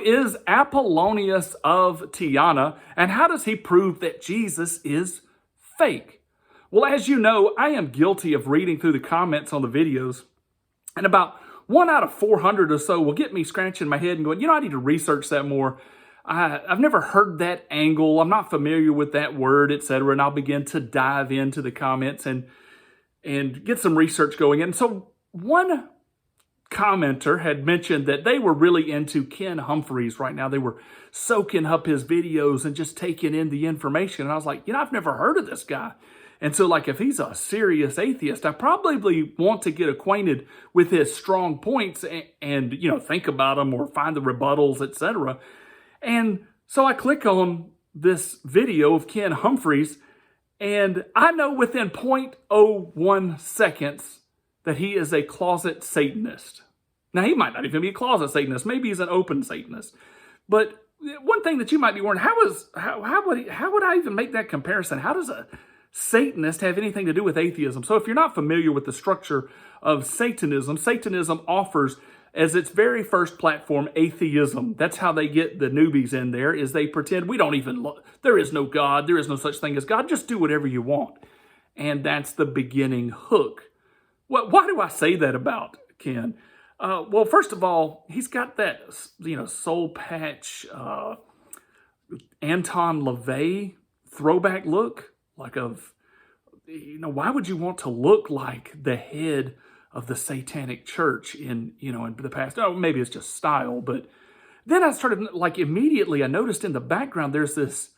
is Apollonius of Tyana, and how does he prove that Jesus is fake? Well, as you know, I am guilty of reading through the comments on the videos, and about 1 out of 400 or so will get me scratching my head and going, I need to research that more. I've never heard that angle. I'm not familiar with that word, etc. And I'll begin to dive into the comments and get some research going. And so one commenter had mentioned that they were really into Ken Humphreys right now. They were soaking up his videos and just taking in the information. And I was like, I've never heard of this guy. And so, if he's a serious atheist, I probably want to get acquainted with his strong points and think about them or find the rebuttals, etc. And so I click on this video of Ken Humphreys, and I know within 0.01 seconds that he is a closet Satanist. Now, he might not even be a closet Satanist. Maybe he's an open Satanist. But one thing that you might be wondering, how would I even make that comparison? How does a Satanist have anything to do with atheism? So if you're not familiar with the structure of Satanism, Satanism offers as its very first platform, atheism. That's how they get the newbies in there, is they pretend there is no God, there is no such thing as God, just do whatever you want. And that's the beginning hook. Why do I say that about Ken? Well, first of all, he's got that, soul patch, Anton LaVey throwback look, why would you want to look like the head of the satanic church in the past? Oh, maybe it's just style. But then I started, immediately I noticed in the background, there's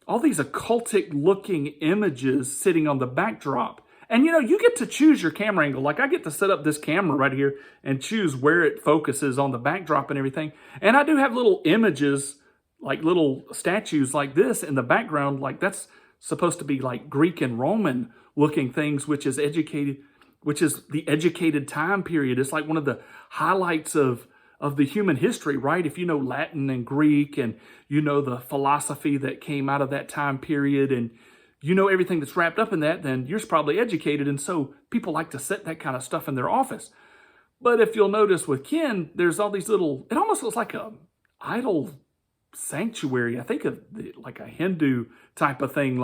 all these occultic looking images sitting on the backdrop. And you get to choose your camera angle. I get to set up this camera right here and choose where it focuses on the backdrop and everything. And I do have little images, little statues like this in the background. That's supposed to be Greek and Roman looking things, which is the educated time period. It's one of the highlights of the human history, right? If you know Latin and Greek and the philosophy that came out of that time period and everything that's wrapped up in that, then you're probably educated. And so people like to set that kind of stuff in their office. But if you'll notice with Ken, there's all these it almost looks like a idol sanctuary. I think of a Hindu type of thing.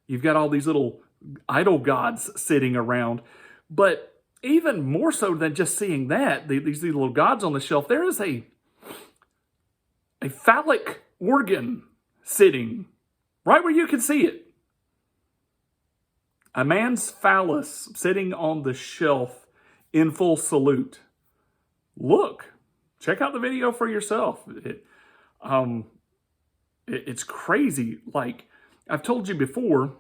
You've got all these little idol gods sitting around. But even more so than just seeing that, these little gods on the shelf, there is a phallic organ sitting right where you can see it. A man's phallus sitting on the shelf in full salute. Look, check out the video for yourself. It's crazy. I've told you before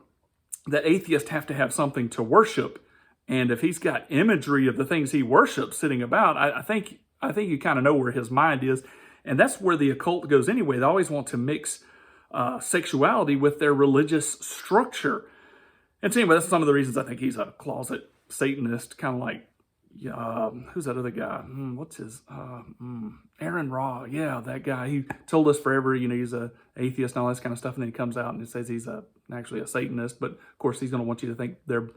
that atheists have to have something to worship. And if he's got imagery of the things he worships sitting about, I think you kind of know where his mind is. And that's where the occult goes anyway. They always want to mix sexuality with their religious structure. And so anyway, that's some of the reasons I think he's a closet Satanist, kind of who's that other guy? What's his? Aaron Ra. Yeah, that guy. He told us forever, he's a atheist and all this kind of stuff. And then he comes out and he says he's actually a Satanist. But of course, he's going to want you to think they're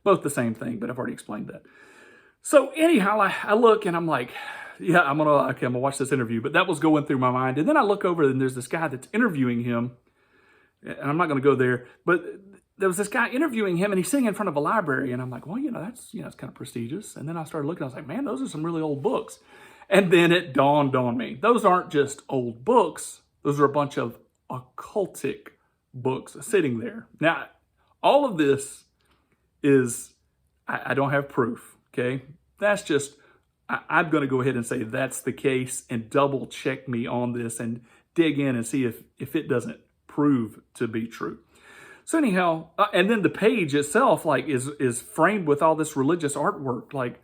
both the same thing. But I've already explained that. So anyhow, I look and I'm like, yeah, I'm gonna watch this interview. But that was going through my mind. And then I look over and there's this guy that's interviewing him. And I'm not going to go there. But there was this guy interviewing him and he's sitting in front of a library. And I'm like, well, that's kind of prestigious. And then I started looking, I was like, man, those are some really old books. And then it dawned on me, those aren't just old books. Those are a bunch of occultic books sitting there. Now, all of this is, I don't have proof, okay? That's just, I'm going to go ahead and say that's the case and double check me on this and dig in and see if it doesn't prove to be true. So anyhow, and then the page itself is framed with all this religious artwork.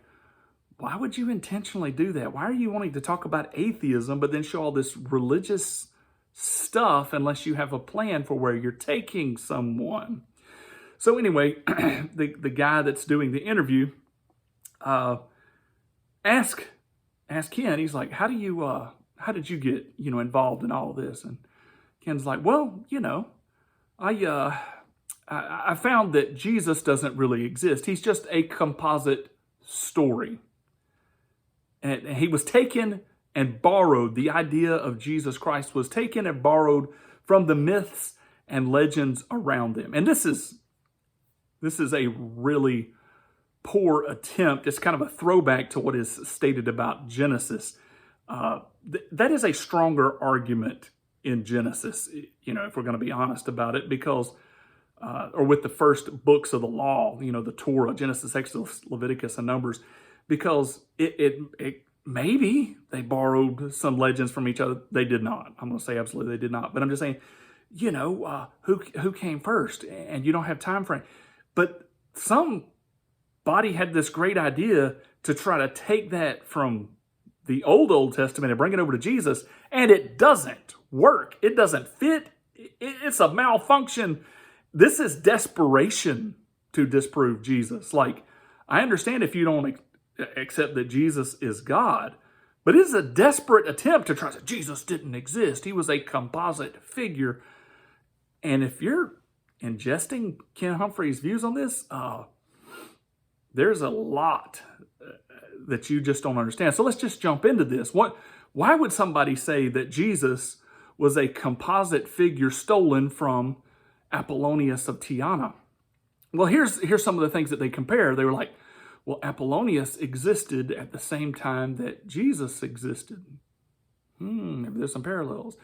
Why would you intentionally do that? Why are you wanting to talk about atheism but then show all this religious stuff unless you have a plan for where you're taking someone? So anyway, the guy that's doing the interview asked Ken, he's like, how did you get involved in all of this? And Ken's like, well, I found that Jesus doesn't really exist. He's just a composite story. And he was taken and borrowed. The idea of Jesus Christ was taken and borrowed from the myths and legends around them. And this is a really poor attempt. It's kind of a throwback to what is stated about Genesis. That is a stronger argument in Genesis, if we're going to be honest about it, because, or with the first books of the law, the Torah, Genesis, Exodus, Leviticus, and Numbers, because it maybe they borrowed some legends from each other. They did not. I'm going to say absolutely they did not. But I'm just saying, who came first? And you don't have time frame. But somebody had this great idea to try to take that from the Old Testament and bring it over to Jesus, and it doesn't work. It doesn't fit. It's a malfunction. This is desperation to disprove Jesus. Like, I understand if you don't accept that Jesus is God, but it is a desperate attempt to try to say Jesus didn't exist. He was a composite figure. And if you're ingesting Ken Humphreys' views on this, there's a lot that you just don't understand. So let's just jump into this. Why would somebody say that Jesus was a composite figure stolen from Apollonius of Tyana? Well, here's some of the things that they compare. They were like, well, Apollonius existed at the same time that Jesus existed. Maybe there's some parallels.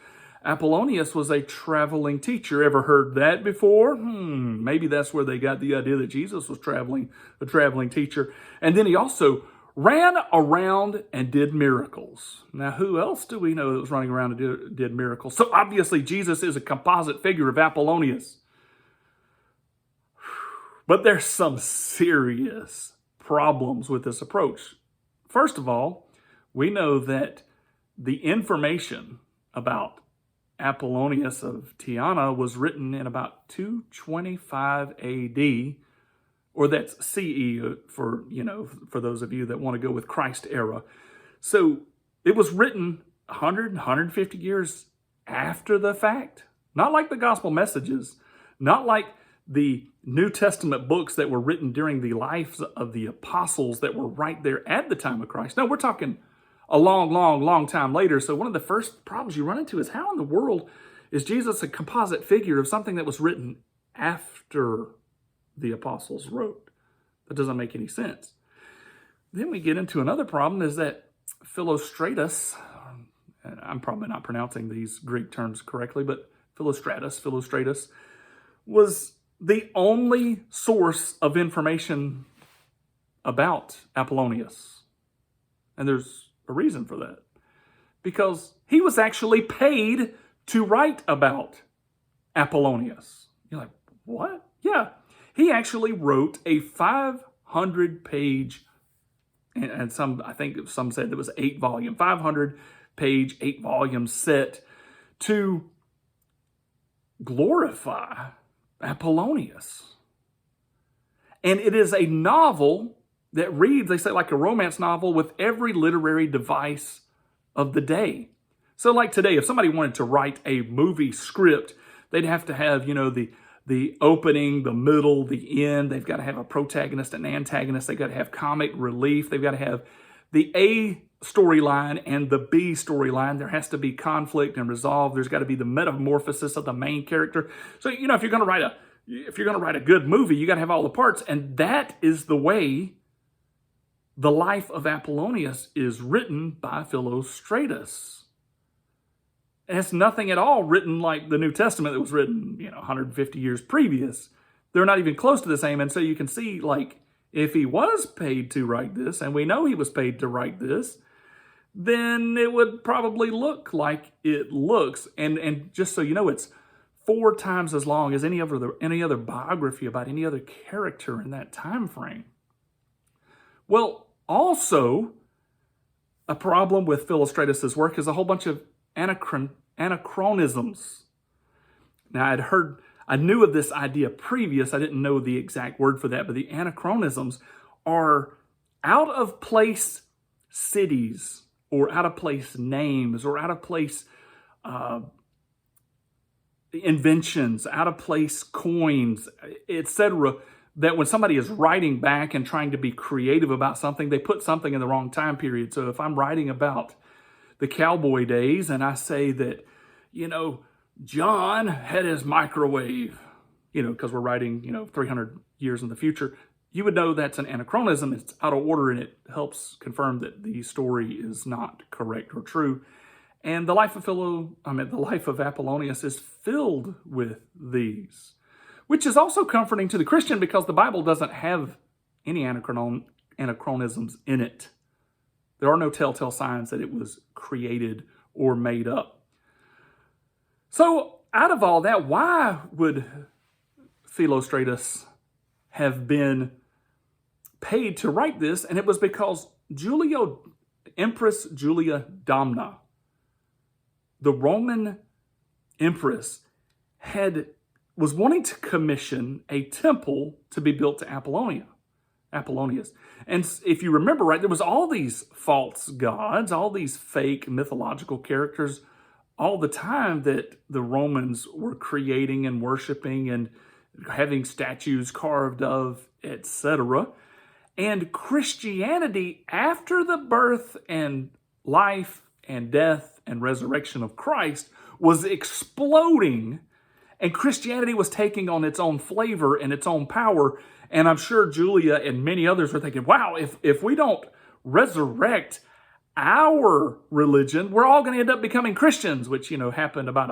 Apollonius was a traveling teacher. Ever heard that before? Maybe that's where they got the idea that Jesus was a traveling teacher. And then he also ran around and did miracles. Now, who else do we know that was running around and did miracles? So obviously, Jesus is a composite figure of Apollonius. But there's some serious problems with this approach. First of all, we know that the information about Apollonius of Tyana was written in about 225 AD, or that's CE for those of you that want to go with Christ era. So it was written 100, 150 years after the fact. Not like the gospel messages, not like the New Testament books that were written during the lives of the apostles that were right there at the time of Christ. No, we're talking a long, long, long time later. So one of the first problems you run into is, how in the world is Jesus a composite figure of something that was written after the apostles wrote? That doesn't make any sense. Then we get into another problem, is that Philostratus, and I'm probably not pronouncing these Greek terms correctly, but Philostratus was the only source of information about Apollonius. And there's a reason for that. Because he was actually paid to write about Apollonius. You're like, what? Yeah. He actually wrote a 500-page, and I think some said it was 8-volume, 500-page, 8-volume set to glorify Apollonius. And it is a novel that reads, they say, like a romance novel with every literary device of the day. So like today, if somebody wanted to write a movie script, they'd have to have, the opening, the middle, the end. They've got to have a protagonist and antagonist. They've got to have comic relief. They've got to have the A storyline and the B storyline. There has to be conflict and resolve. There's got to be the metamorphosis of the main character. So, if you're going to write a good movie, you got to have all the parts. And that is the way the life of Apollonius is written by Philostratus. And it's nothing at all written like the New Testament that was written, 150 years previous. They're not even close to the same. And so you can see, if he was paid to write this, and we know he was paid to write this, then it would probably look like it looks. And just so you know, it's 4 times as long as any other biography about any other character in that time frame. Well, also, a problem with Philostratus' work is a whole bunch of anachronisms. Now, I knew of this idea previous. I didn't know the exact word for that, but the anachronisms are out-of-place cities or out-of-place names or out-of-place inventions, out-of-place coins, etc., that when somebody is writing back and trying to be creative about something, they put something in the wrong time period. So if I'm writing about the cowboy days and I say that, John had his microwave, because we're writing, 300 years in the future, you would know that's an anachronism. It's out of order, and it helps confirm that the story is not correct or true. And the life of Apollonius is filled with these, which is also comforting to the Christian because the Bible doesn't have any anachronisms in it. There are no telltale signs that it was created or made up. So out of all that, why would Philostratus have been paid to write this? And it was because Empress Julia Domna, the Roman empress, was wanting to commission a temple to be built to Apollonius. And if you remember right, there was all these false gods, all these fake mythological characters all the time that the Romans were creating and worshiping and having statues carved of, etc. And Christianity, after the birth and life and death and resurrection of Christ, was exploding, and Christianity was taking on its own flavor and its own power. And I'm sure Julia and many others were thinking, wow, if we don't resurrect our religion, we're all going to end up becoming Christians, which, happened about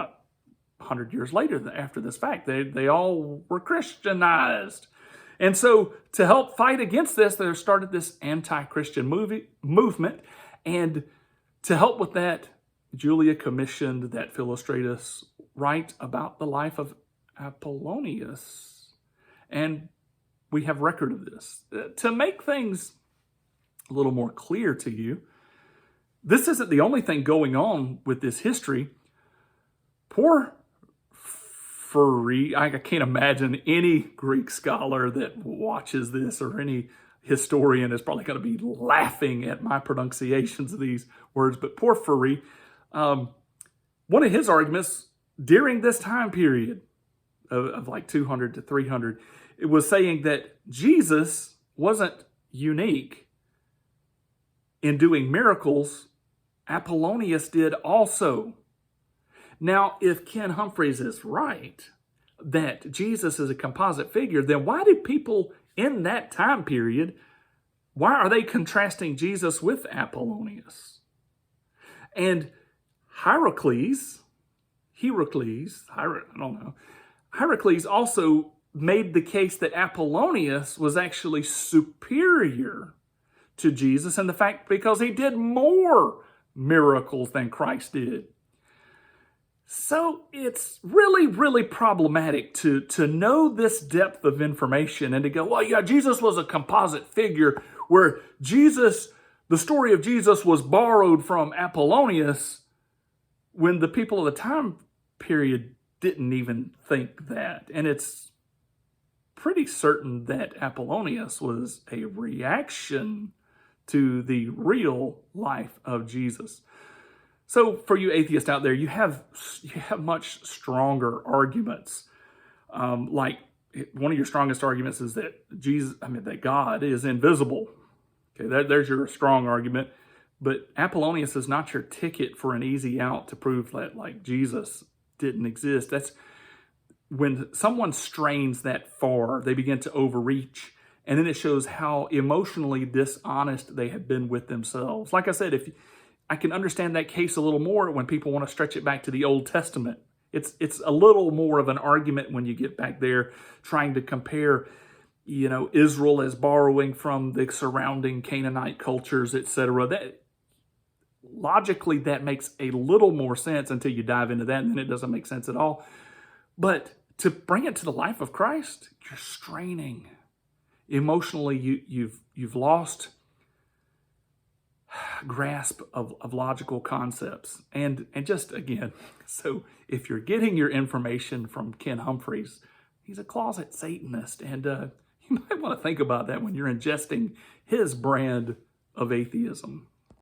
100 years later after this fact. They all were Christianized. And so to help fight against this, they started this anti-Christian movement. And to help with that, Julia commissioned that Philostratus write about the life of Apollonius. And we have record of this. To make things a little more clear to you, this isn't the only thing going on with this history. I can't imagine any Greek scholar that watches this or any historian is probably going to be laughing at my pronunciations of these words. But Porphyry, one of his arguments during this time period of like 200 to 300, it was saying that Jesus wasn't unique in doing miracles. Apollonius did also. Now, if Ken Humphreys is right, that Jesus is a composite figure, then why did people in that time period, why are they contrasting Jesus with Apollonius? And Hierocles also made the case that Apollonius was actually superior to Jesus in the fact because he did more miracles than Christ did. So it's really, really problematic to know this depth of information and to go, well, yeah, Jesus was a composite figure where the story of Jesus was borrowed from Apollonius when the people of the time period didn't even think that. And it's pretty certain that Apollonius was a reaction to the real life of Jesus. So for you atheists out there, you have much stronger arguments. Like one of your strongest arguments is that that God is invisible. Okay, there's your strong argument. But Apollonius is not your ticket for an easy out to prove that like Jesus didn't exist. That's when someone strains that far, they begin to overreach. And then it shows how emotionally dishonest they have been with themselves. Like I said, I can understand that case a little more when people want to stretch it back to the Old Testament. It's a little more of an argument when you get back there trying to compare, Israel as borrowing from the surrounding Canaanite cultures, etc. That logically that makes a little more sense until you dive into that, and then it doesn't make sense at all. But to bring it to the life of Christ, you're straining. Emotionally, you've lost grasp of logical concepts. And just again, so if you're getting your information from Ken Humphreys, he's a closet Satanist. And you might want to think about that when you're ingesting his brand of atheism.